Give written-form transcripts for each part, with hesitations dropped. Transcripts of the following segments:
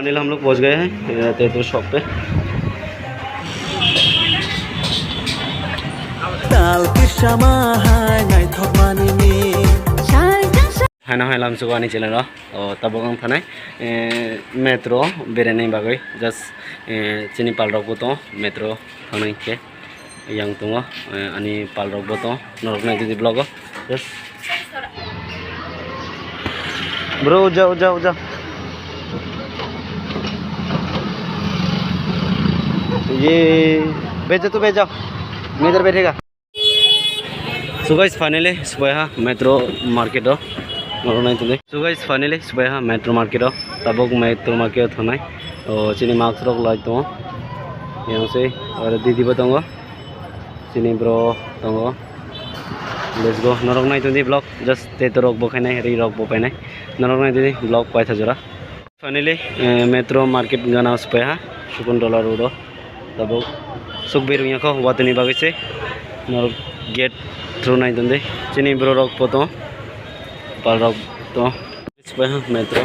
Finally हम लोग पहुंच गए हैं तेतुर शॉप पे। हाना हाय लाम सुगानी चले र तब आं थानाय मेट्रो बेरायनाय बागै जस्ट चिनि पालरकबो दं मेट्रो थांनायखे yang दङ अनि पालरकबो दं नरकनाय दिदि ब्लग जस्ट ब्रो जाओ जाओ जाओ ये भेजो तो भेजो मैं इधर बैठेगा। सो गाइस फाइनली सुबह metro market so guys finally सुबह मेट्रो मार्केट तब मेट्रो मार्केट थानाय चिनी मार्क्स रक लाइक दङ यहाँ से और दीदी दङ चिनी ब्रो दङ लेट्स गो नरक नायदि ब्लॉग जस्ट तेतुरक बखायनाय रि रक बखायनाय नरक नायदि ब्लॉग पाइथा जरा फाइनली मेट्रो मार्केट गाना सुबह शकुंतला रोड तब सुखबीर यहाँ वातनी बागै से नरक गेट थ्रू नायदि चिनी ब्रो रक पतो पाल रक तो सुबह मेट्रो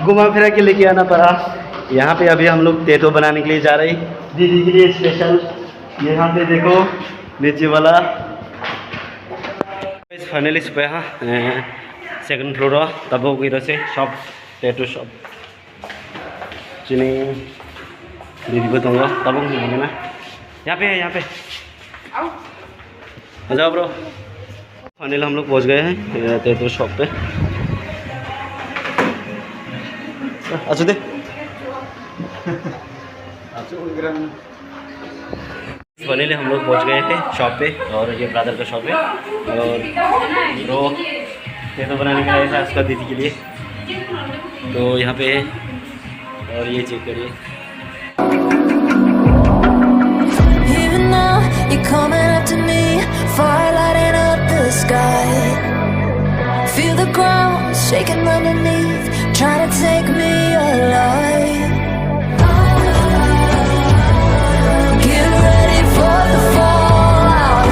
घुमा फिरा के लेके आना पड़ा। यहाँ पे अभी हम लोग तेतो बनाने के लिए जा रहे दीदी के लिए स्पेशल। यहाँ पे देखो नीचे वाला फाइनली सुबह सेकंड फ्लोर तब गई से शॉप तेतो शॉप चिनी दीदी को दूंगा तब ना यहाँ पे है यहाँ पे आ जाओ ब्रो। फाइनली हम लोग पहुँच गए हैं तेतो शॉप पे। अच्छा दे फाइनली हम लोग पहुंच गए थे शॉप पे और ये ब्रदर का शॉप है और ब्रो तेतो बनाने के लिए था उसका दीदी के लिए तो यहाँ पे है और ये चेक करिए। Feel the ground shaking underneath, trying to take me alive. Get ready for the fallout.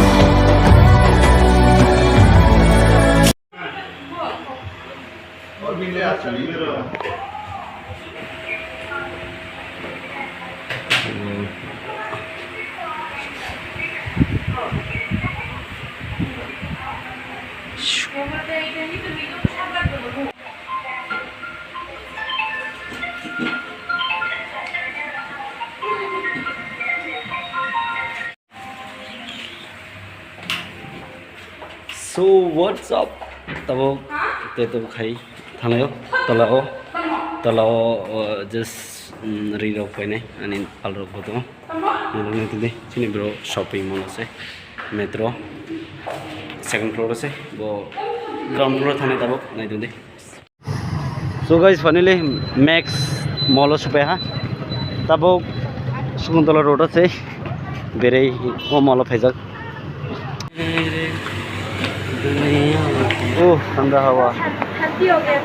So what's up? तब तेतो खाई थानायो तलाव जस्ट रिरक फैनाय अनि पालरकबो दङ नरकनाय चिनि ब्रो शॉपिंग मॉल से मेट्रो सेकंड फ्लोर से वो ग्राउंड फ्लोर थाने तब नायदि। So guys finally Max mall सुबह तब शकुंतला रोड से बेरे वो मॉल फैजक ओह ठंडा हवा शांति हो गया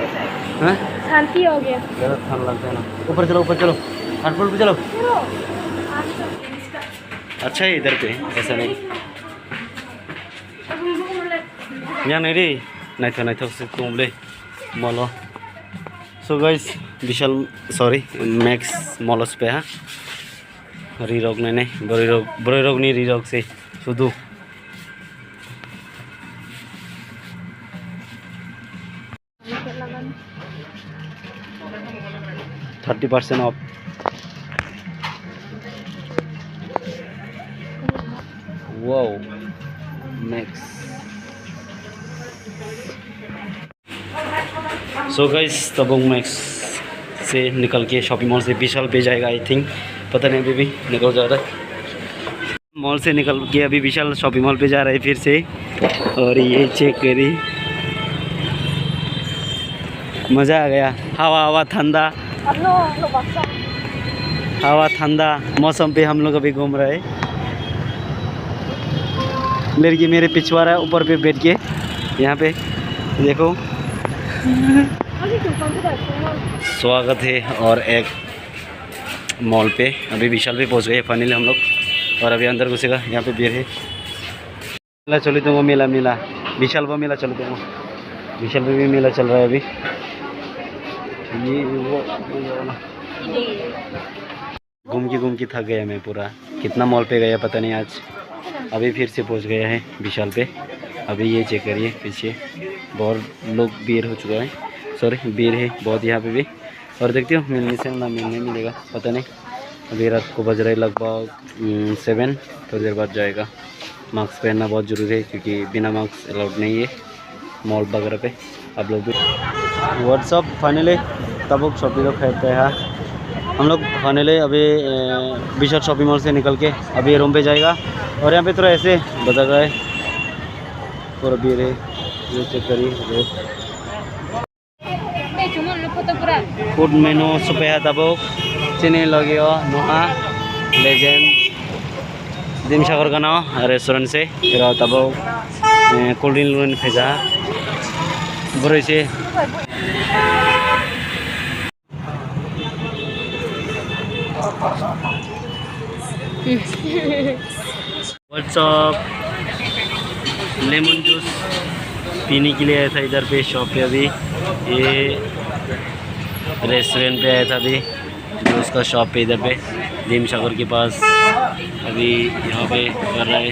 हैं शांति हो गया ज़्यादा ठंड लगता है ना। ऊपर चलो थर्ड फ्लोर पे चलो। अच्छा है इधर पे ऐसा नहीं यहाँ नहीं रे नहीं था उससे तुम ले मॉल। सो गाइस विशाल सॉरी मैक्स मॉल पे हाँ रिरक नहीं बड़ी रोग नहीं रिरक से शुद्ध 30% of. Wow max. So guys तब मैक्स से निकल के शॉपिंग मॉल से विशाल पे जाएगा आई थिंक पता नहीं अभी भी निकल जा रहा है मॉल से निकल के अभी विशाल शॉपिंग मॉल पे जा रहा है फिर से। और ये चेक करी मज़ा आ गया। हवा ठंडा हवा ठंडा मौसम पे हम लोग अभी घूम रहे हैं। लड़की मेरे पिछवाड़ा ऊपर पे बैठ के यहाँ पे देखो स्वागत है और एक मॉल पे। अभी विशाल पे पहुंच गए फाइनली हम लोग, और अभी अंदर घुसेगा। यहाँ पे भीड़ है। मेला चलो तुम, मेला मेला विशाल वो मेला चलो तुम, विशाल पे भी मेला चल रहा है अभी। ये वो घूम के थक गया मैं पूरा, कितना मॉल पे गया पता नहीं आज। अभी फिर से पहुंच गया है विशाल पे। अभी ये चेक करिए पीछे बहुत लोग भीड़ हो चुका है, सॉरी भीड़ है बहुत यहाँ पे भी। और देखते हो मिलने से ना मिलने मिलेगा पता नहीं। अभी रात को बज रहा है लगभग 7, थोड़ी देर बाद जाएगा। मास्क पहनना बहुत ज़रूरी है क्योंकि बिना मास्क अलाउड नहीं है मॉल वगैरह पे। आप लोग भी व्हाट्सअप फाइनली तब शॉपिंग खरीदते हैं हम लोग। फाइनली अभी विशाल शॉपिंग मॉल से निकल के अभी रूम पे जाएगा। और यहाँ पे थोड़ा ऐसे बता रहा है पूरा भीड़ है, ये चेक करिए। फूड मेनू supaya tabuk sini lagi Noah Legend Dim Sagar Kano restaurant से फिर tabuk कोल्ड ड्रिंक लुन भेजा बड़े से। व्हाट्सअप लेमन जूस पीने के लिए आया था इधर पे शॉप पे। अभी ये रेस्टोरेंट पे आया था अभी जूस का शॉप पे इधर पे दीम सागर के पास। अभी यहाँ पे कर रहा है।